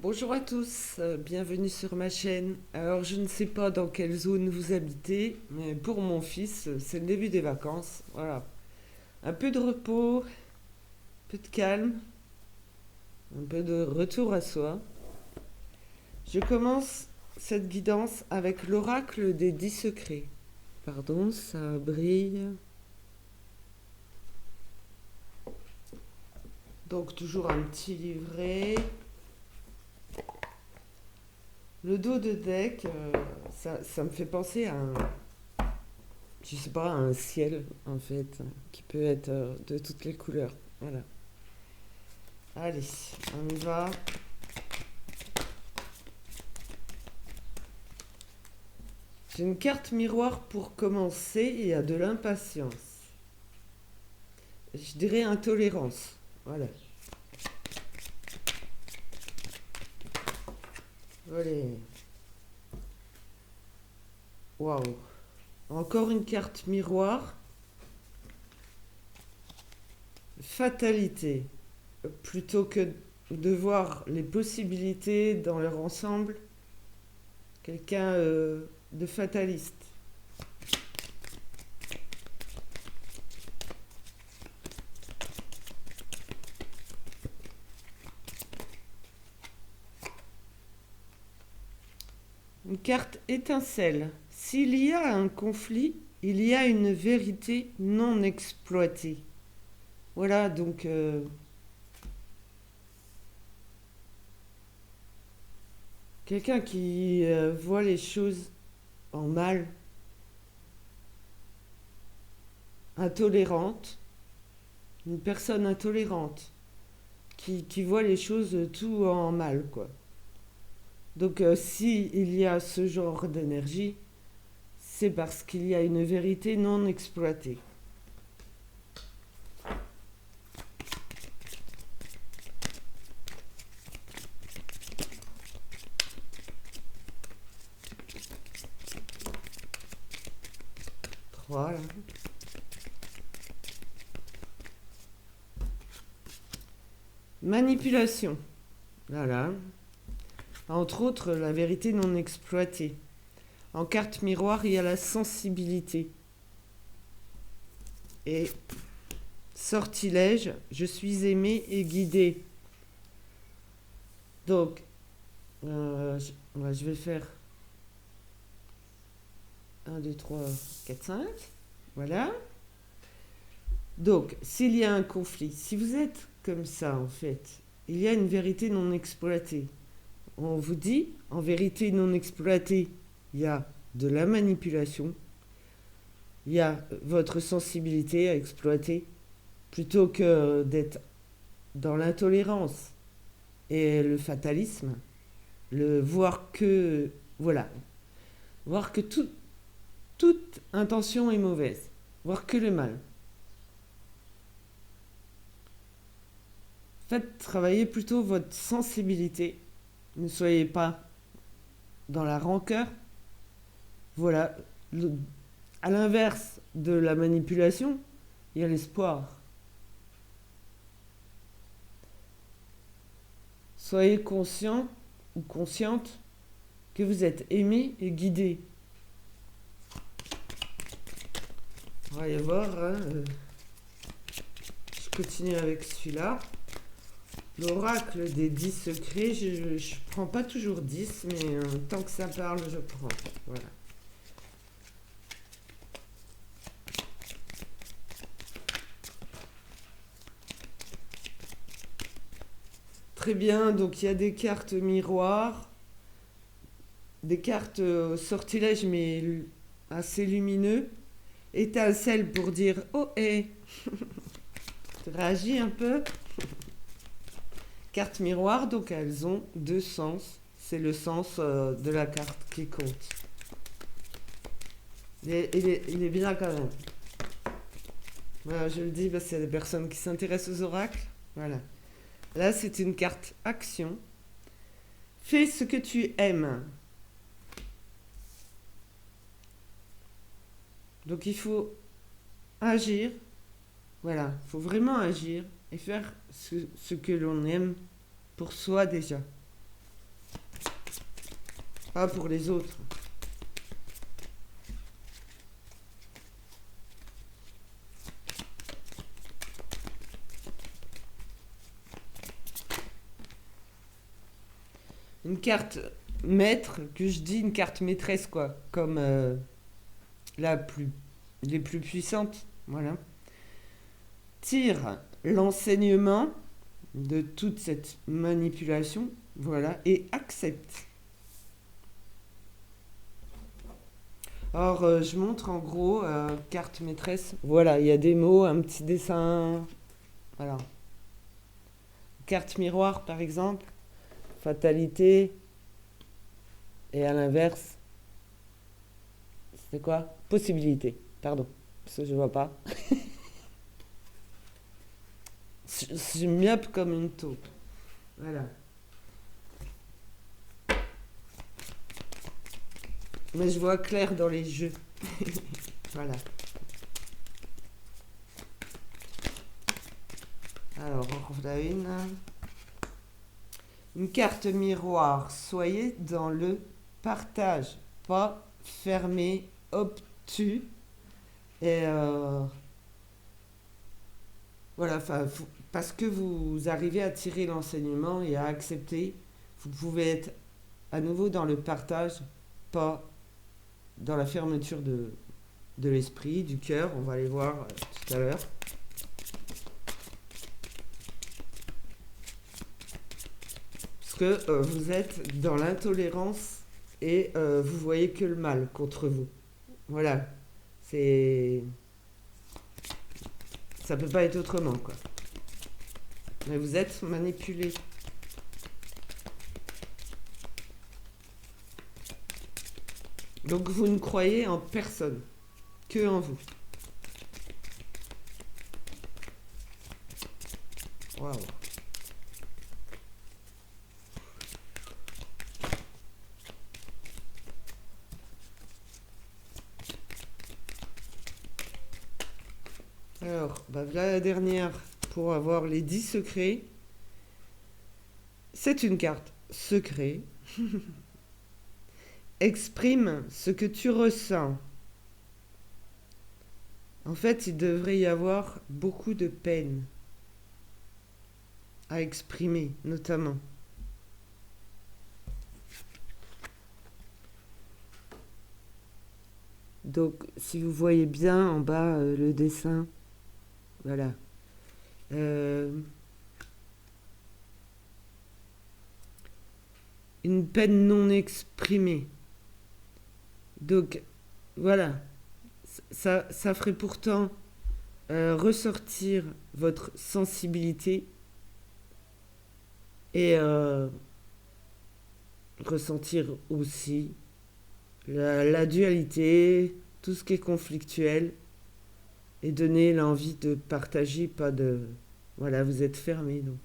Bonjour à tous, bienvenue sur ma chaîne. Alors je ne sais pas dans quelle zone vous habitez, mais pour mon fils, c'est le début des vacances. Voilà. Un peu de repos, un peu de calme, un peu de retour à soi. Je commence cette guidance avec l'oracle des 10 secrets. Pardon, ça brille. Donc toujours un petit livret. Le dos de deck, ça me fait penser à je sais pas, un ciel en fait, qui peut être de toutes les couleurs. Voilà. Allez, on y va. J'ai une carte miroir pour commencer et il y a de l'impatience. Je dirais intolérance. Voilà. Allez. Waouh. Encore une carte miroir. Fatalité. Plutôt que de voir les possibilités dans leur ensemble, quelqu'un de fataliste. Une carte étincelle. S'il y a un conflit, il y a une vérité non exploitée. Voilà, donc quelqu'un qui voit les choses en mal, intolérante, une personne intolérante, qui voit les choses tout en mal, quoi. Donc si il y a ce genre d'énergie, c'est parce qu'il y a une vérité non exploitée. Voilà. Manipulation. Voilà. Entre autres, la vérité non exploitée. En carte miroir, il y a la sensibilité. Et sortilège, je suis aimé et guidé. Donc, je vais faire 1, 2, 3, 4, 5. Voilà. Donc, s'il y a un conflit, si vous êtes comme ça, en fait, il y a une vérité non exploitée. On vous dit, en vérité non exploitée, il y a de la manipulation, il y a votre sensibilité à exploiter, plutôt que d'être dans l'intolérance et le fatalisme, le voir que, voilà, voir que toute intention est mauvaise, voir que le mal. Faites travailler plutôt votre sensibilité. Ne soyez pas dans la rancœur. Voilà. À l'inverse de la manipulation, il y a l'espoir. Soyez conscient ou consciente que vous êtes aimé et guidé. On va y voir. Je continue avec celui-là. L'oracle des 10 secrets. Je ne prends pas toujours 10, mais tant que ça parle, je prends. Voilà. Très bien, donc il y a des cartes miroirs, des cartes sortilèges, mais assez lumineux. Étincelle pour dire oh hé, tu réagis un peu. Cartes miroirs, donc elles ont deux sens. C'est le sens de la carte qui compte. Il est bien quand même. Voilà, je le dis parce qu'il y a des personnes qui s'intéressent aux oracles. Voilà. Là, c'est une carte action. Fais ce que tu aimes. Donc il faut agir. Voilà, il faut vraiment agir et faire ce que l'on aime pour soi déjà. pas pour les autres. Une carte maître, que je dis une carte maîtresse, quoi, comme la plus, les plus puissantes, voilà, tire l'enseignement de toute cette manipulation, voilà, et accepte. Or, je montre en gros, carte maîtresse, voilà, il y a des mots, un petit dessin, voilà. Carte miroir, par exemple, fatalité, et à l'inverse, c'est quoi? Possibilité, pardon, parce que je vois pas. Je suis myope comme une taupe. Voilà. Mais je vois clair dans les jeux. Voilà. Alors, on refait la une. Une carte miroir. Soyez dans le partage, pas fermé, obtus. Et voilà, parce que vous arrivez à tirer l'enseignement et à accepter, vous pouvez être à nouveau dans le partage, pas dans la fermeture de l'esprit, du cœur. On va aller voir tout à l'heure. Parce que vous êtes dans l'intolérance et vous voyez que le mal contre vous. Voilà. C'est... Ça peut pas être autrement, quoi. Mais vous êtes manipulé. Donc vous ne croyez en personne, que en vous. Waouh. Alors, bah voilà la dernière pour avoir les 10 secrets. C'est une carte secret. Exprime ce que tu ressens. En fait, il devrait y avoir beaucoup de peine à exprimer, notamment. Donc, si vous voyez bien en bas le dessin, voilà. Une peine non exprimée. Donc, voilà. Ça ferait pourtant ressortir votre sensibilité et ressentir aussi la dualité, tout ce qui est conflictuel, et donner l'envie de partager, pas de... Voilà, vous êtes fermé, donc.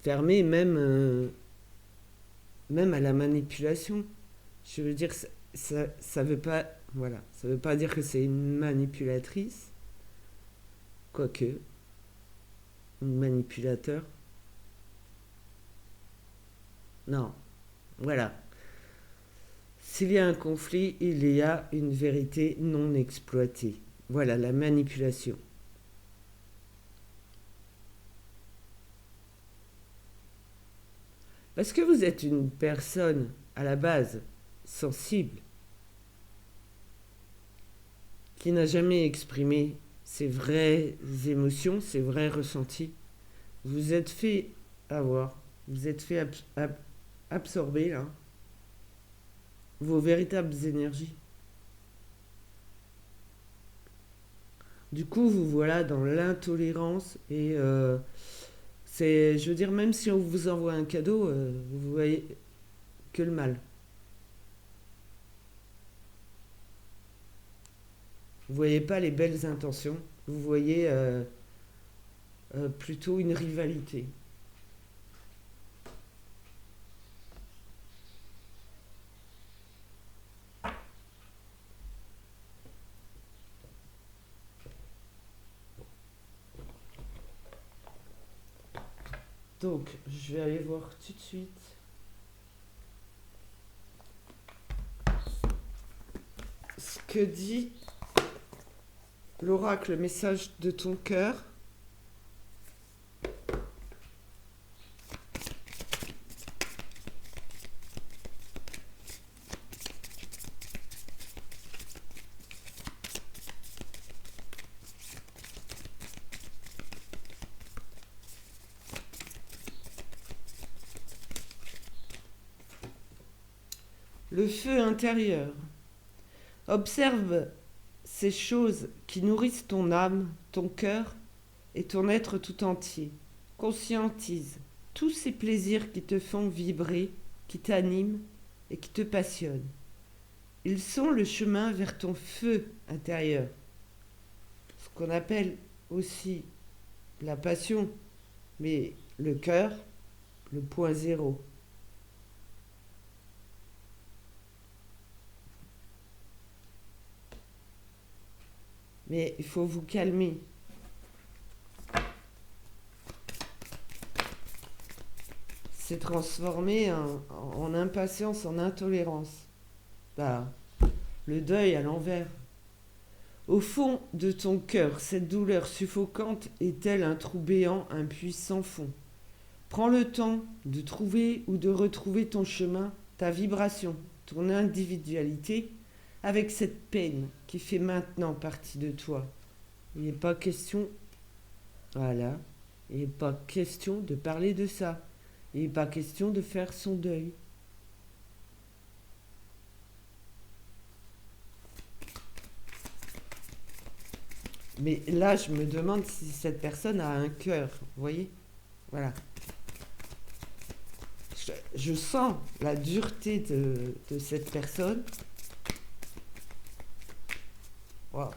Fermé même à la manipulation. Je veux dire, ça veut pas... Voilà, ça veut pas dire que c'est une manipulatrice, quoique, un manipulateur. Non, voilà. S'il y a un conflit, il y a une vérité non exploitée. Voilà, la manipulation. Parce que vous êtes une personne, à la base, sensible, qui n'a jamais exprimé ses vraies émotions, ses vrais ressentis. Vous êtes fait avoir, vous êtes fait absorber, là, vos véritables énergies. Du coup, vous voilà dans l'intolérance et c'est, je veux dire, même si on vous envoie un cadeau, vous voyez que le mal. Vous voyez pas les belles intentions, vous voyez plutôt une rivalité. Donc, je vais aller voir tout de suite ce que dit l'oracle, le message de ton cœur. Le feu intérieur. Observe ces choses qui nourrissent ton âme, ton cœur et ton être tout entier. Conscientise tous ces plaisirs qui te font vibrer, qui t'animent et qui te passionnent. Ils sont le chemin vers ton feu intérieur, ce qu'on appelle aussi la passion, mais le cœur, le point zéro. Mais il faut vous calmer. C'est transformé en impatience, en intolérance. Bah, le deuil à l'envers. Au fond de ton cœur, cette douleur suffocante est telle un trou béant, un puits sans fond. Prends le temps de trouver ou de retrouver ton chemin, ta vibration, ton individualité, avec cette peine qui fait maintenant partie de toi. Il n'est pas question, voilà, il n'est pas question de parler de ça. Il n'est pas question de faire son deuil. Mais là, je me demande si cette personne a un cœur, vous voyez? Voilà. Je sens la dureté de cette personne. Wow.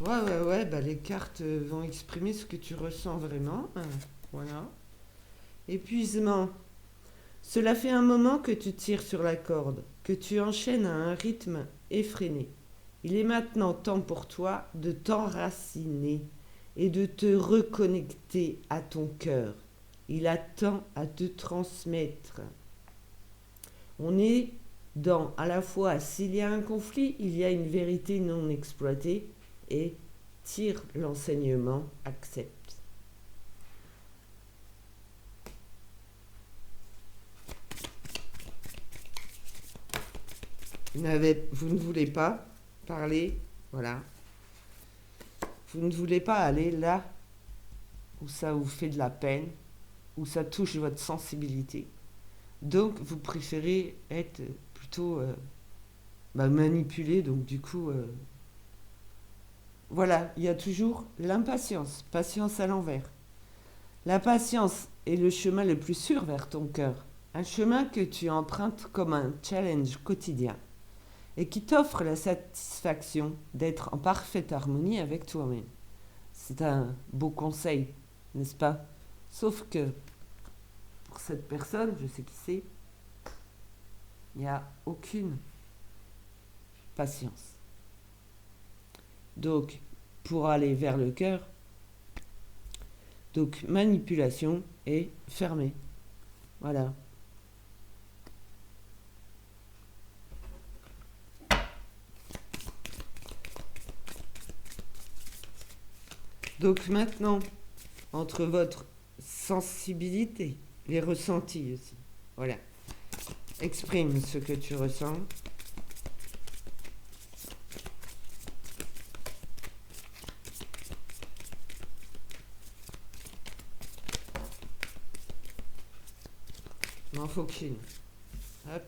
Ouais, bah les cartes vont exprimer ce que tu ressens vraiment. Voilà. Épuisement. Cela fait un moment que tu tires sur la corde, que tu enchaînes à un rythme effréné. Il est maintenant temps pour toi de t'enraciner et de te reconnecter à ton cœur. Il attend à te transmettre. On est dans à la fois, s'il y a un conflit, il y a une vérité non exploitée et tire l'enseignement, accepte. Vous ne voulez pas parler, voilà. Vous ne voulez pas aller là où ça vous fait de la peine, où ça touche votre sensibilité. Donc, vous préférez être plutôt manipulé. Donc, du coup, voilà, il y a toujours l'impatience, patience à l'envers. La patience est le chemin le plus sûr vers ton cœur. Un chemin que tu empruntes comme un challenge quotidien et qui t'offre la satisfaction d'être en parfaite harmonie avec toi-même. C'est un beau conseil, n'est-ce pas? Sauf que pour cette personne, je sais qui c'est, il n'y a aucune patience. Donc, pour aller vers le cœur, donc manipulation et fermé. Voilà. Donc maintenant, entre votre sensibilité, les ressentis aussi, voilà. Exprime ce que tu ressens. Il m'en faut qu'une. Hop.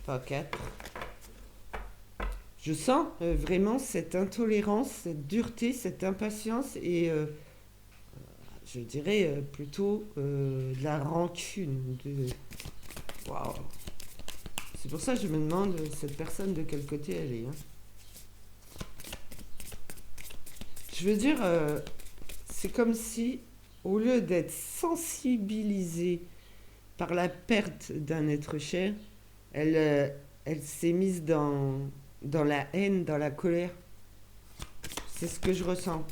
Pas quatre. Je sens vraiment cette intolérance, cette dureté, cette impatience et je dirais plutôt de la rancune. Waouh. C'est pour ça que je me demande cette personne de quel côté elle est. Je veux dire, c'est comme si, au lieu d'être sensibilisée par la perte d'un être cher, elle s'est mise dans la haine, dans la colère. C'est ce que je ressens.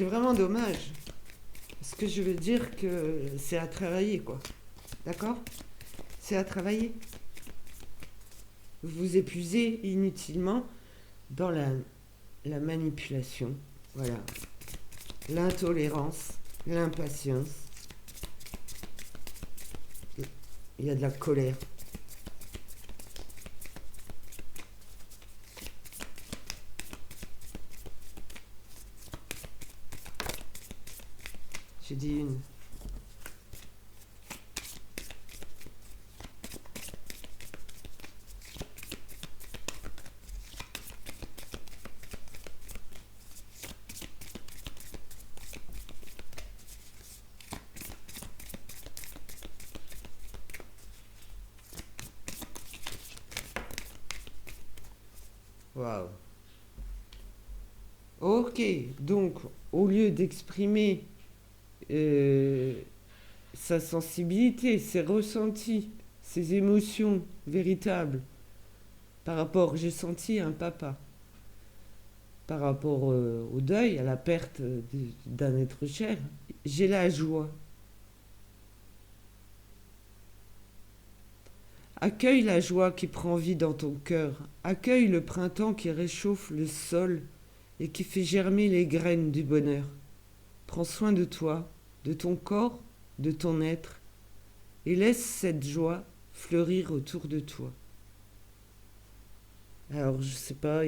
C'est vraiment dommage. Parce que je veux dire que c'est à travailler, quoi. D'accord? C'est à travailler. Vous vous épuisez inutilement dans la manipulation. Voilà. L'intolérance, l'impatience. Il y a de la colère. J'ai dit une. Waouh. Ok, donc au lieu d'exprimer euh, sa sensibilité, ses ressentis, ses émotions véritables par rapport, j'ai senti un papa, par rapport au deuil, à la perte d'un être cher, j'ai la joie. Accueille la joie qui prend vie dans ton cœur, accueille le printemps qui réchauffe le sol et qui fait germer les graines du bonheur. Prends soin de toi, de ton corps, de ton être, et laisse cette joie fleurir autour de toi. Alors, je sais pas,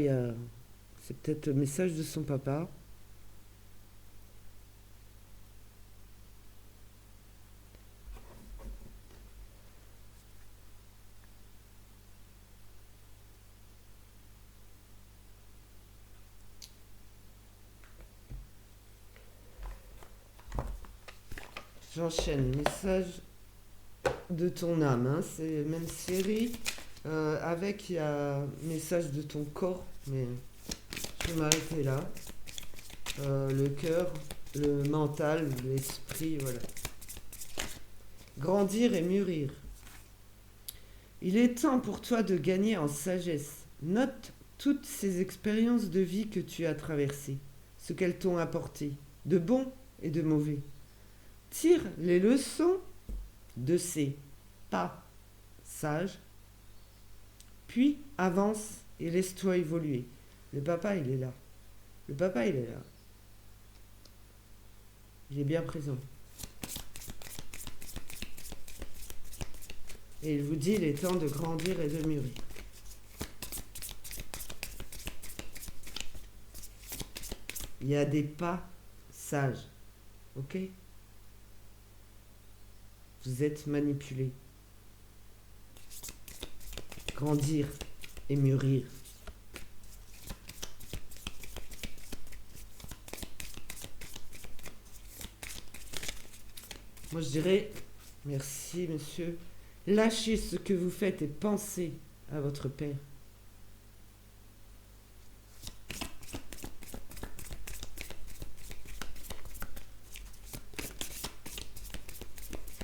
c'est peut-être le message de son papa. J'enchaîne, message de ton âme, hein, c'est même série. Avec, il y a message de ton corps, mais je vais m'arrêter là. Le cœur, le mental, l'esprit, voilà. Grandir et mûrir. Il est temps pour toi de gagner en sagesse. Note toutes ces expériences de vie que tu as traversées, ce qu'elles t'ont apporté, de bon et de mauvais. Tire les leçons de ces pas sages, puis avance et laisse-toi évoluer. Le papa, il est là. Le papa, il est là. Il est bien présent. Et il vous dit, il est temps de grandir et de mûrir. Il y a des pas sages. Ok? Vous êtes manipulé. Grandir et mûrir. Moi, je dirais, merci monsieur, lâchez ce que vous faites et pensez à votre père.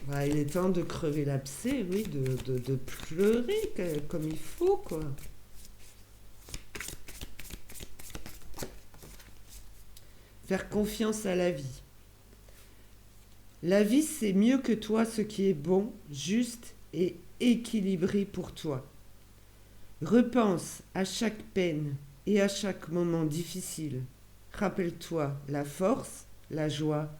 Bah, il est temps de crever l'abcès, oui, de pleurer comme il faut, quoi. Faire confiance à la vie. La vie sait mieux que toi ce qui est bon, juste et équilibré pour toi. Repense à chaque peine et à chaque moment difficile. Rappelle-toi la force, la joie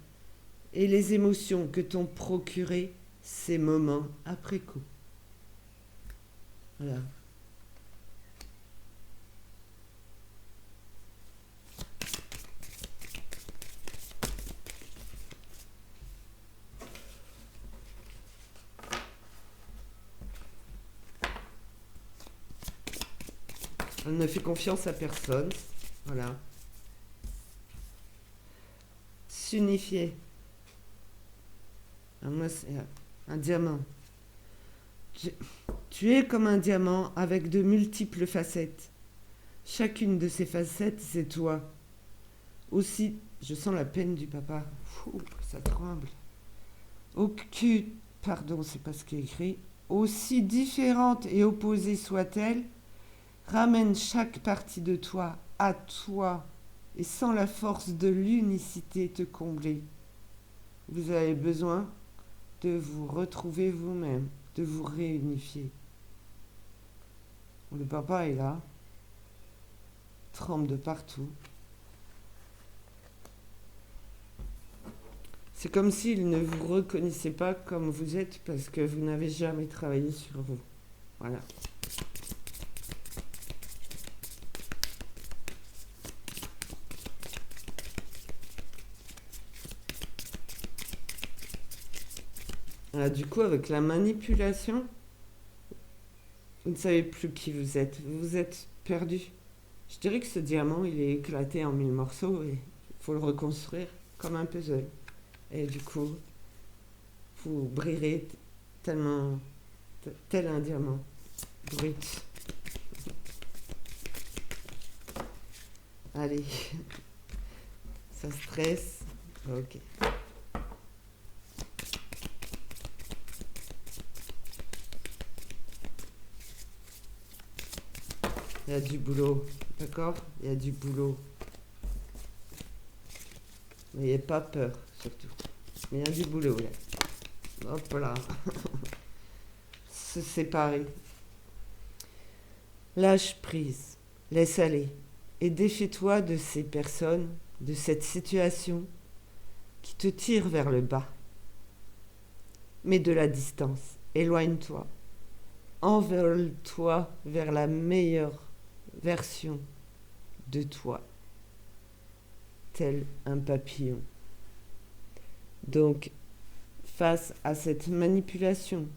et les émotions que t'ont procuré ces moments après coup. Voilà. On ne fait confiance à personne. Voilà. S'unifier. Moi, c'est un diamant. Tu es comme un diamant avec de multiples facettes. Chacune de ces facettes, c'est toi. Aussi, je sens la peine du papa. Fou, ça tremble. Aucune, pardon, c'est pas ce qui est écrit. Aussi différente et opposée soit-elle, ramène chaque partie de toi à toi et sans la force de l'unicité te combler. Vous avez besoin de vous retrouver vous-même, de vous réunifier. Le papa est là, trempe de partout. C'est comme s'il ne vous reconnaissait pas comme vous êtes parce que vous n'avez jamais travaillé sur vous. Voilà. Voilà, du coup, avec la manipulation, vous ne savez plus qui vous êtes. Vous vous êtes perdu. Je dirais que ce diamant, il est éclaté en 1000 morceaux et il faut le reconstruire comme un puzzle. Et du coup, vous brillerez tellement, tel un diamant brut. Allez, ça stresse. Ok. Il y a du boulot, d'accord? Il y a du boulot. N'ayez pas peur, surtout. Mais il y a du boulot, là. Hop là. Se séparer. Lâche prise. Laisse aller. Et défie-toi de ces personnes, de cette situation qui te tire vers le bas. Mets de la distance. Éloigne-toi. Envole-toi vers la meilleure version de toi, tel un papillon. Donc, face à cette manipulation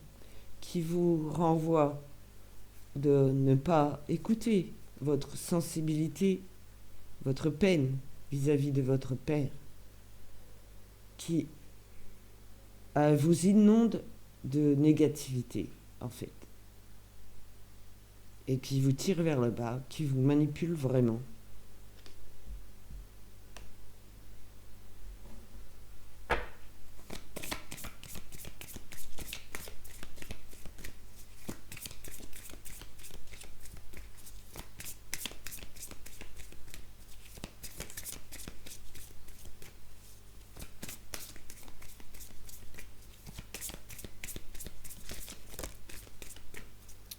qui vous renvoie de ne pas écouter votre sensibilité, votre peine vis-à-vis de votre père, qui vous inonde de négativité, en fait, et qui vous tire vers le bas, qui vous manipule vraiment.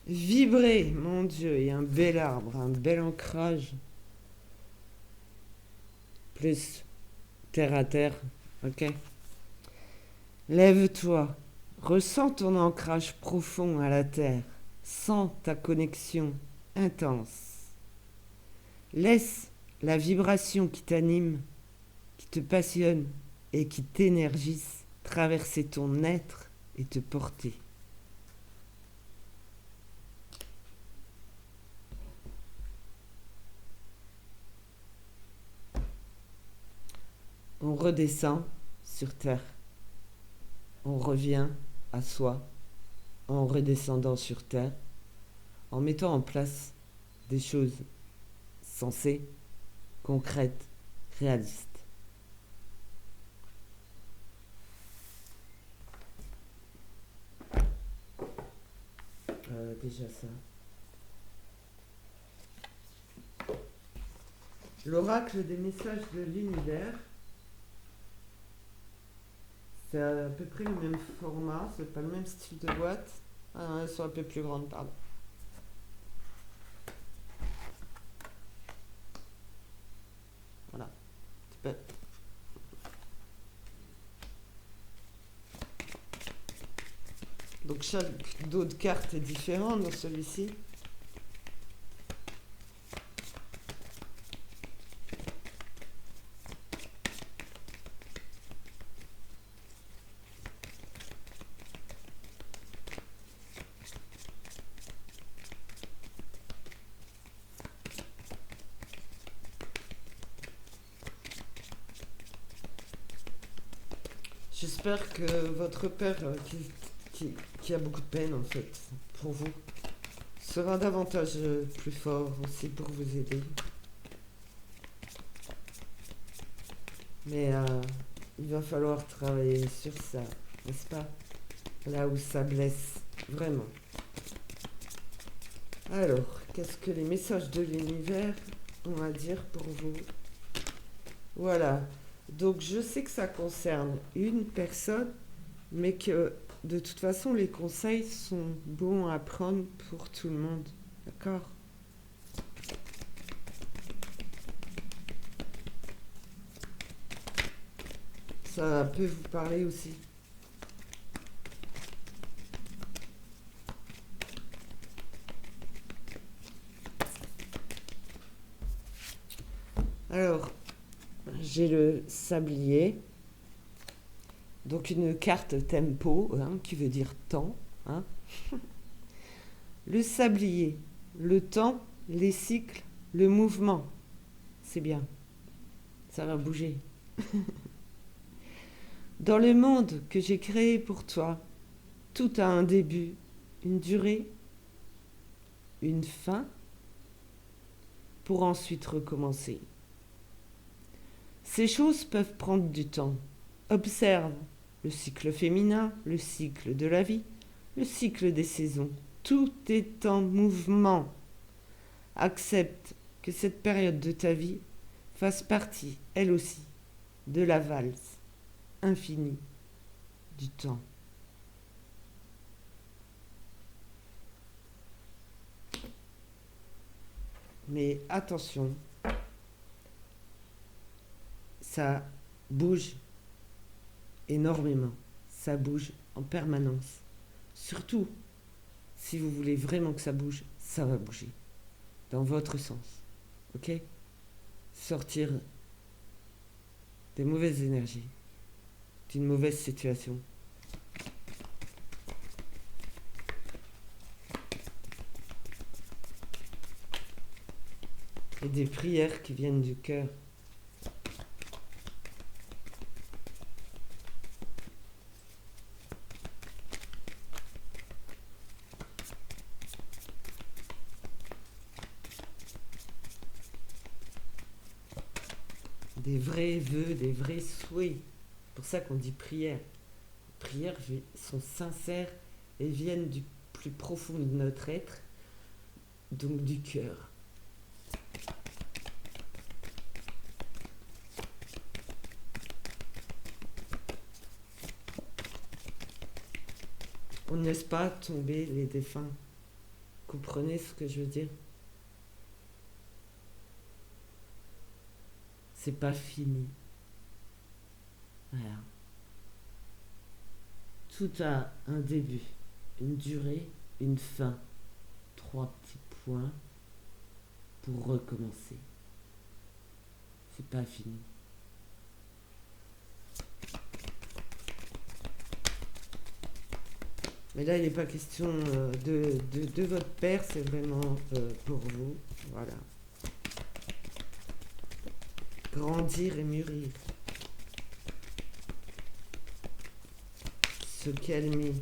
Vibrer, mon Dieu, et un bel arbre, un bel ancrage. Plus terre à terre, ok? Lève-toi, ressens ton ancrage profond à la terre, sens ta connexion intense. Laisse la vibration qui t'anime, qui te passionne et qui t'énergise traverser ton être et te porter. On redescend sur terre. On revient à soi en redescendant sur terre, en mettant en place des choses sensées, concrètes, réalistes. Déjà ça. L'oracle des messages de l'univers. C'est à peu près le même format, c'est pas le même style de boîte. Ah non, elles sont un peu plus grandes, pardon. Voilà. Donc chaque dos de carte est différent dans celui-ci. J'espère que votre père, qui a beaucoup de peine en fait pour vous, sera davantage plus fort aussi pour vous aider. Mais il va falloir travailler sur ça, n'est-ce pas? Là où ça blesse vraiment. Alors, qu'est-ce que les messages de l'univers ont à dire pour vous Voilà. Donc je sais que ça concerne une personne, mais que de toute façon les conseils sont bons à prendre pour tout le monde. D'accord? Ça peut vous parler aussi. Alors, j'ai le sablier, donc une carte tempo, hein, qui veut dire temps. Hein. Le sablier, le temps, les cycles, le mouvement. C'est bien, ça va bouger. Dans le monde que j'ai créé pour toi, tout a un début, une durée, une fin, pour ensuite recommencer. Ces choses peuvent prendre du temps. Observe le cycle féminin, le cycle de la vie, le cycle des saisons. Tout est en mouvement. Accepte que cette période de ta vie fasse partie, elle aussi, de la valse infinie du temps. Mais attention, ça bouge énormément. Ça bouge en permanence. Surtout, si vous voulez vraiment que ça bouge, ça va bouger. Dans votre sens. Ok? Sortir des mauvaises énergies, d'une mauvaise situation. Et des prières qui viennent du cœur. Des vrais vœux, des vrais souhaits. C'est pour ça qu'on dit prière. Les prières sont sincères et viennent du plus profond de notre être, donc du cœur. On ne laisse pas tomber les défunts. Comprenez ce que je veux dire? C'est pas fini. Voilà. Tout a un début, une durée, une fin. 3 petits points pour recommencer. C'est pas fini. Mais là, il n'est pas question de votre père, c'est vraiment pour vous. Voilà. Grandir et mûrir. Se calmer.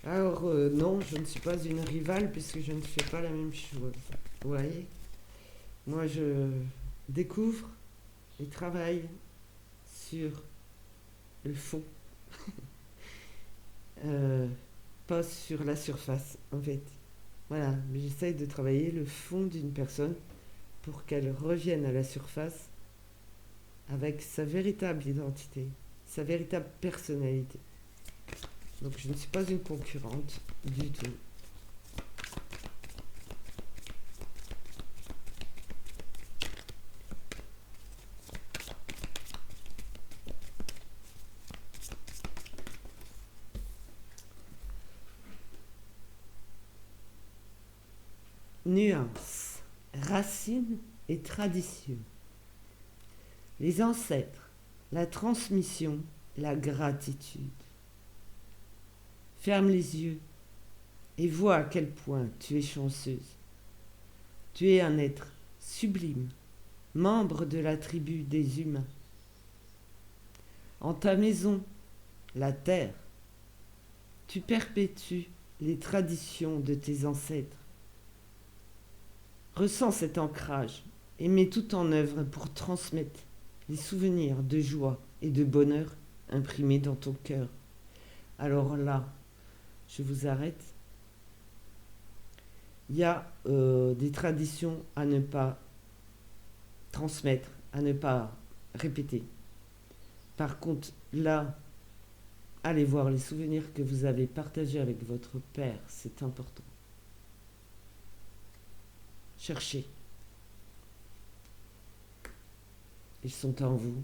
Alors, non, je ne suis pas une rivale puisque je ne fais pas la même chose. Vous voyez? Moi, je découvre et travaille sur le fond, pas sur la surface, en fait. Voilà, mais j'essaye de travailler le fond d'une personne pour qu'elle revienne à la surface avec sa véritable identité, sa véritable personnalité. Donc je ne suis pas une concurrente du tout. Nuance, racines et tradition. Les ancêtres, la transmission, la gratitude. Ferme les yeux et vois à quel point tu es chanceuse. Tu es un être sublime, membre de la tribu des humains. En ta maison, la terre, tu perpétues les traditions de tes ancêtres. Ressens cet ancrage et mets tout en œuvre pour transmettre les souvenirs de joie et de bonheur imprimés dans ton cœur. Alors là, je vous arrête. Il y a des traditions à ne pas transmettre, à ne pas répéter. Par contre, là, allez voir les souvenirs que vous avez partagés avec votre père, c'est important. Cherchez. Ils sont en vous.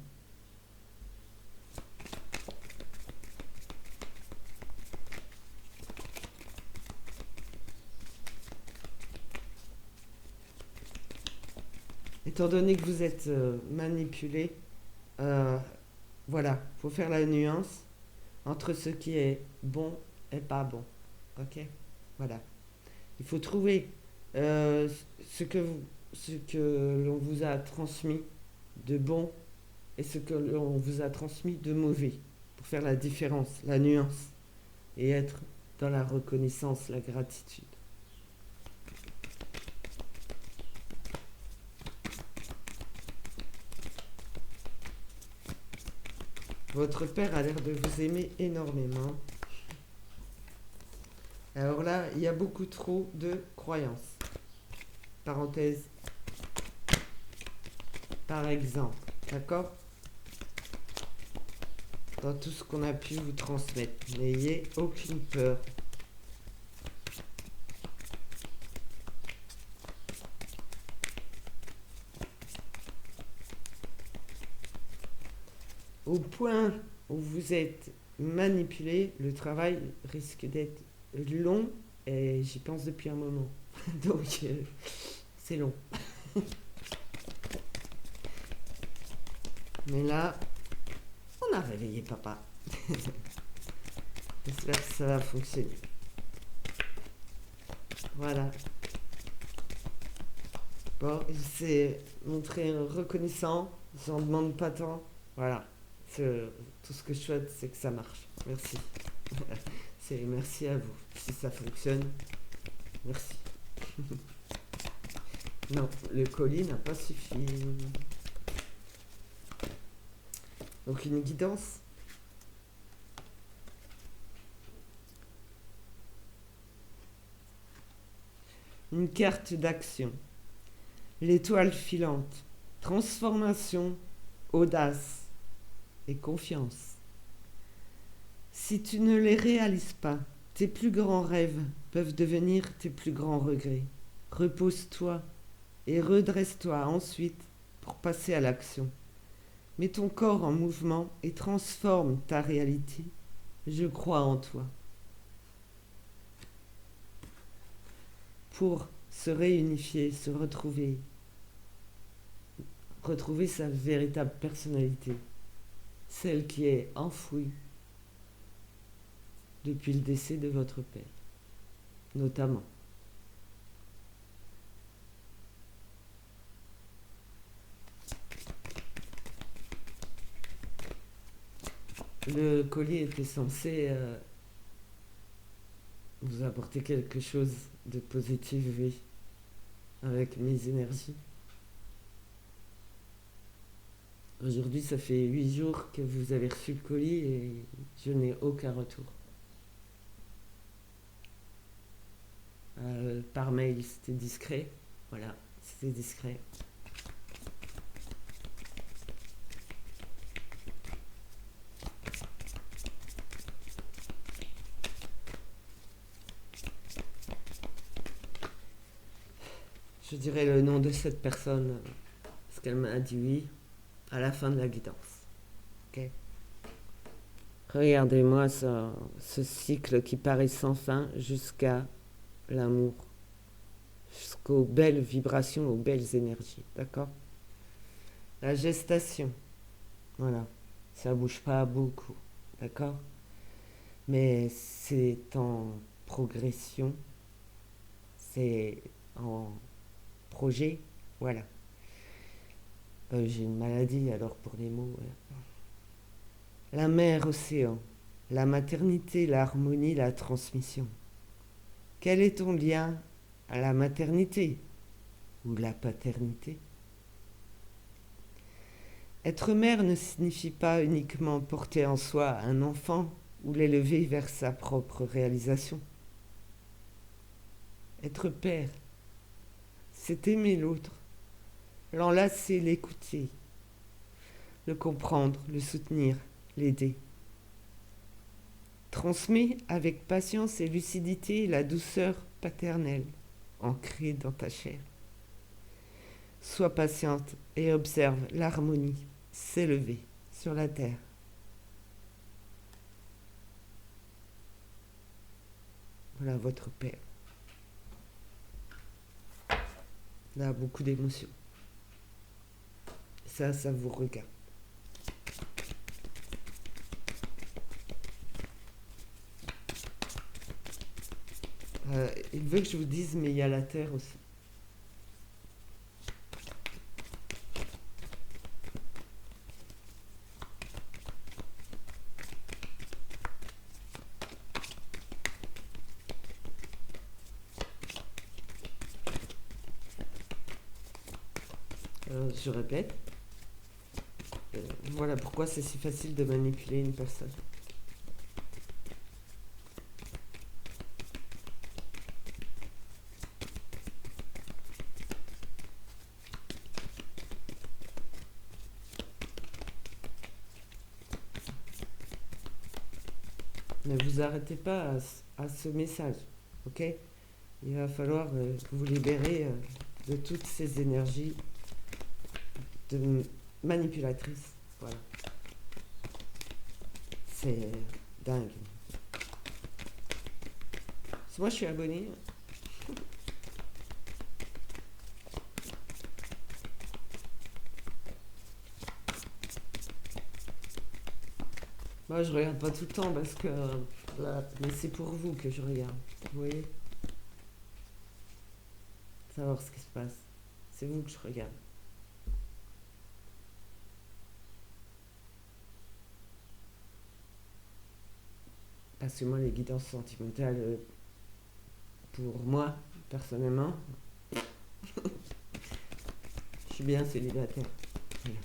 Étant donné que vous êtes manipulé, voilà, il faut faire la nuance entre ce qui est bon et pas bon. Ok. Voilà. Il faut trouver euh, ce que l'on vous a transmis de bon et ce que l'on vous a transmis de mauvais, pour faire la différence, la nuance, et être dans la reconnaissance, la gratitude. Votre père a l'air de vous aimer énormément. Alors là, il y a beaucoup trop de croyances. Parenthèse. Par exemple, d'accord? Dans tout ce qu'on a pu vous transmettre. N'ayez aucune peur. Au point où vous êtes manipulé, le travail risque d'être long et j'y pense depuis un moment. Donc, c'est long. Mais là, on a réveillé papa. J'espère que ça va fonctionner. Voilà. Bon, il s'est montré reconnaissant. J'en demande pas tant. Voilà. Tout ce que je souhaite, c'est que ça marche. Merci. Merci à vous. Si ça fonctionne, merci. Non, le colis n'a pas suffi. Donc une guidance. Une carte d'action. L'étoile filante. Transformation, audace et confiance. Si tu ne les réalises pas, tes plus grands rêves peuvent devenir tes plus grands regrets. Repose-toi et redresse-toi ensuite pour passer à l'action. Mets ton corps en mouvement et transforme ta réalité. Je crois en toi. Pour se réunifier, se retrouver sa véritable personnalité, celle qui est enfouie depuis le décès de votre père, notamment. Le collier était censé vous apporter quelque chose de positif, oui, avec mes énergies. Aujourd'hui, ça fait 8 jours que vous avez reçu le colis et je n'ai aucun retour. Par mail, c'était discret. Voilà, c'était discret. Je dirais le nom de cette personne, parce qu'elle m'a dit oui à la fin de la guidance. Ok. Regardez-moi ce cycle qui paraît sans fin jusqu'à l'amour, jusqu'aux belles vibrations, aux belles énergies. D'accord? La gestation. Voilà. Ça bouge pas beaucoup. D'accord? Mais c'est en progression. C'est en projet. Voilà. J'ai une maladie, alors pour les mots. La mer océan. La maternité, l'harmonie, la transmission. Quel est ton lien à la maternité ou la paternité? Être mère ne signifie pas uniquement porter en soi un enfant ou l'élever vers sa propre réalisation. Être père, c'est aimer l'autre, l'enlacer, l'écouter, le comprendre, le soutenir, l'aider. Transmets avec patience et lucidité la douceur paternelle ancrée dans ta chair. Sois patiente et observe l'harmonie s'élever sur la terre. Voilà votre père. Là, beaucoup d'émotions. Ça vous regarde. Il veut que je vous dise, mais il y a la terre aussi. Je répète. Voilà pourquoi c'est si facile de manipuler une personne. Ne vous arrêtez pas à ce message, ok? Il va falloir vous libérer de toutes ces énergies de manipulatrices. Voilà. C'est dingue. Moi, je suis abonnée. Moi, je regarde pas tout le temps parce que... mais c'est pour vous que je regarde. Vous voyez? Savoir ce qui se passe. C'est vous que je regarde. Parce que moi, les guidances sentimentales, pour moi, personnellement, je suis bien célibataire. Voilà.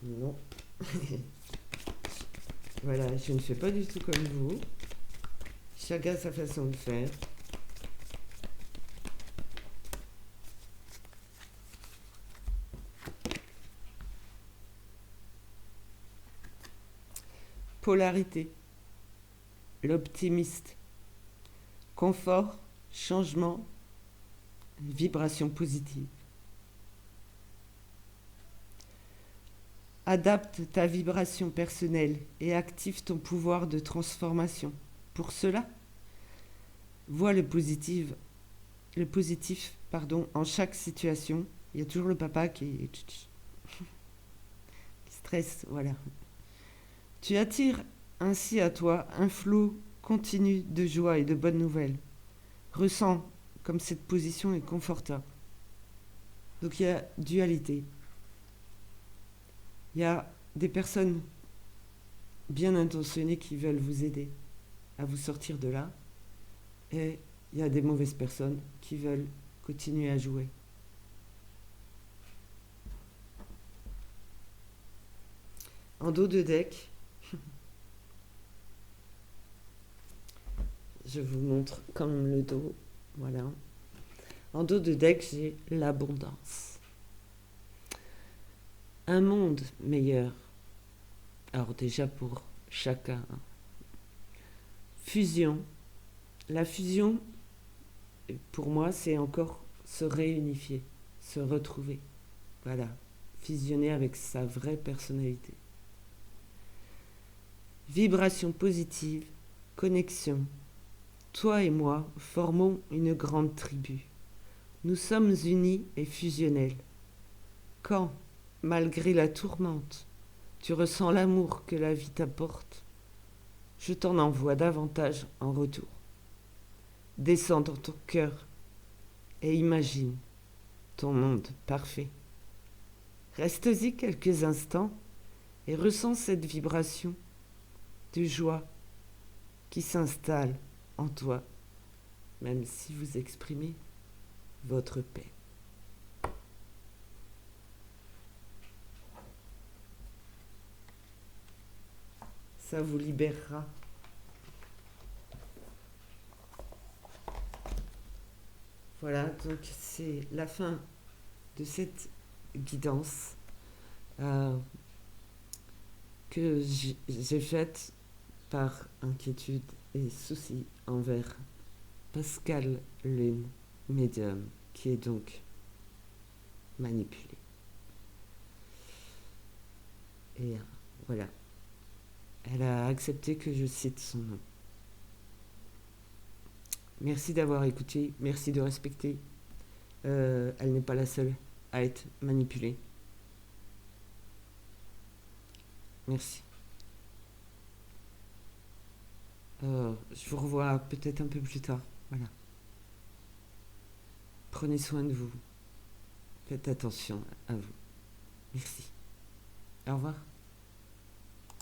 Non. Voilà, je ne fais pas du tout comme vous. Chacun a sa façon de faire. Polarité. L'optimiste. Confort, changement, vibration positive. Adapte ta vibration personnelle et active ton pouvoir de transformation. Pour cela, vois le positif en chaque situation. Il y a toujours le papa qui stresse, voilà. Tu attires ainsi à toi un flot continu de joie et de bonnes nouvelles. Ressens comme cette position est confortable. Donc il y a dualité. Il y a des personnes bien intentionnées qui veulent vous aider à vous sortir de là. Et il y a des mauvaises personnes qui veulent continuer à jouer. En dos de deck, je vous montre quand même le dos. Voilà. En dos de deck, j'ai l'abondance. Un monde meilleur. Alors déjà pour chacun. Fusion. La fusion, pour moi, c'est encore se réunifier, se retrouver. Voilà. Fusionner avec sa vraie personnalité. Vibration positive, connexion. Toi et moi formons une grande tribu. Nous sommes unis et fusionnels. Quand, malgré la tourmente, tu ressens l'amour que la vie t'apporte, je t'en envoie davantage en retour. Descends dans ton cœur et imagine ton monde parfait. Reste-y quelques instants et ressens cette vibration de joie qui s'installe en toi, même si vous exprimez votre paix. Ça vous libérera. Voilà, donc c'est la fin de cette guidance que j'ai faite par inquiétude et souci envers Pascal Lune, médium, qui est donc manipulé. Et voilà, elle a accepté que je cite son nom. Merci d'avoir écouté, merci de respecter. Elle n'est pas la seule à être manipulée. Merci. Je vous revois peut-être un peu plus tard. Voilà. Prenez soin de vous. Faites attention à vous. Merci. Au revoir.